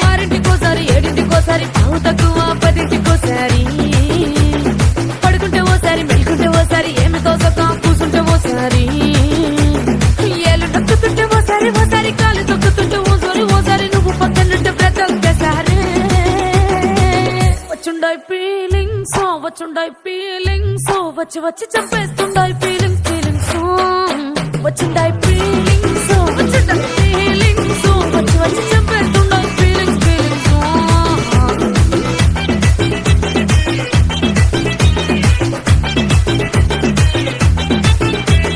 ఆరింటికోసారి ఏడింటికోసారి పావు తక్కువ పదింటికోసారి పడుకుంటే ఓసారి మెలుకుంటే ఓసారి ఏమి తోసక కూసుంటే ఓసారి ఏళ్ళు నొక్కుతుంటే ఓసారి ఓసారి కాలు తొక్కుతుంటే ఓసారి నువ్వు పక్కనుంటే బ్రతొక్కసారి వచ్చుండాయి ఫీలింగ్స్ వచ్చి వచ్చి చంపేస్తుండాయి ఫీలింగ్స్ వచ్చిండాయి ఫీలింగ్స్ వచ్చి వచ్చి చంపేస్తుండాయి ఫీలింగ్స్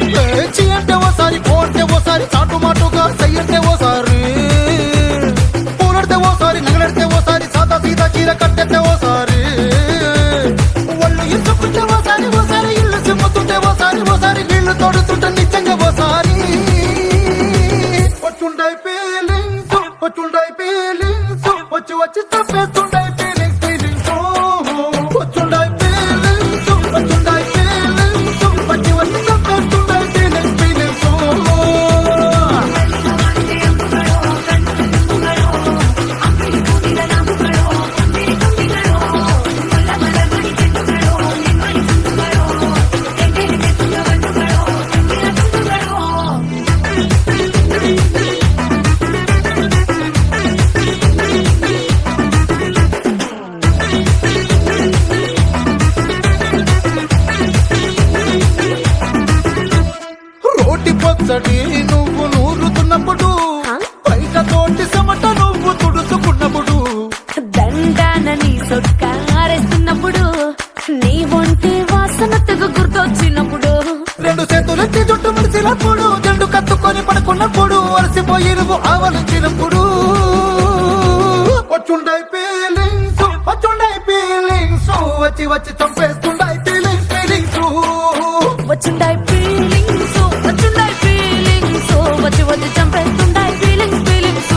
పేచి అంటే ఓసారి పోటే ఓసారి చాటు మాటుగా చెయ్యంటే ఓసారి పూలడితే ఓసారి నగలడితే ఓసారి సాదా సీదా చీర కట్టెతే ఓసారి ఒళ్ళు ఇసుకుంటే ఓసారి ఓసారి ఇల్లు సిమ్ముతుంటే ఓసారి నీళ్లు తోడుతుంటే నిజంగా ఓసారి వచ్చుండాయి ఫీలింగ్స్ వచ్చి వచ్చి చంపేస్తుండాయి ఫీలింగ్స్ వచ్చుండాయి ఫీలింగ్స్ వచ్చి వచ్చి చంపేస్తుండాయి ఫీలింగ్స్ రోటి పచ్చడి నువ్వు నూరుతున్నప్పుడు బయట తోటి సమట నువ్వు తుడుచుకున్నప్పుడు దండాన నీ సొక్కారేస్తున్నప్పుడు నీ ఒంటి వాసన తెగ గుర్తొచ్చినప్పుడు రెండు చేతులెత్తి జుట్టు ముడిసినప్పుడు జండు కత్తుకొని పడుకున్నప్పుడు అలసిపోయి నువ్వు ఆవలించినప్పుడు వచ్చుండాయి ఫీలింగ్స్ వచ్చి వచ్చి చంపేస్తుండాయి ఫీలింగ్స్ వచ్చుండాయి ఫీలింగ్స్ వచ్చి వచ్చి చంపేస్తుండాయి ఫీలింగ్స్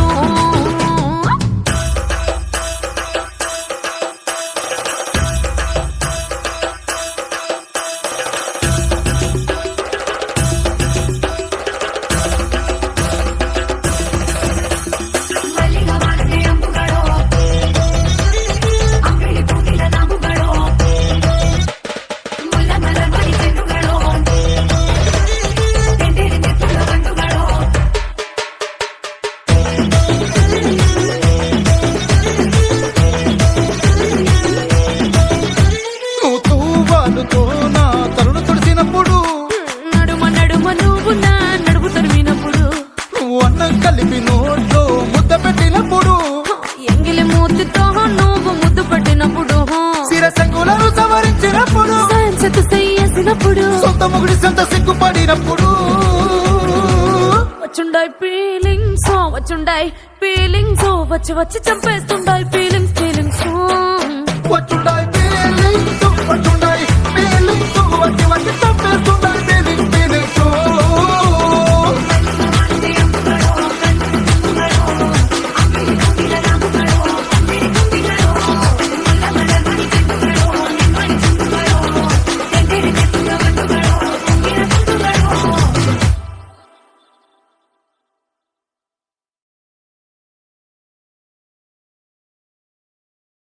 నువ్వు తూవాలుతో నా తరుణ తుడిసినప్పుడు నడుమ నువ్వు నా నడుపు తరిమినప్పుడు నువ్వు అన్నం కలిపి నోట్లో ముద్ద పెట్టినప్పుడు ఎంగిలి మూతితో నువ్వు ముద్దు పట్టినప్పుడు శిరసంగులను సవరించినప్పుడు సైన్సెత్ చేసినప్పుడు సొంత ముగుడి సొంత సిగ్గుపడినప్పుడు వచ్చుండాయి ఫీలింగ్స్ వచ్చి వచ్చి చంపేస్తుండాయి ఫీలింగ్స్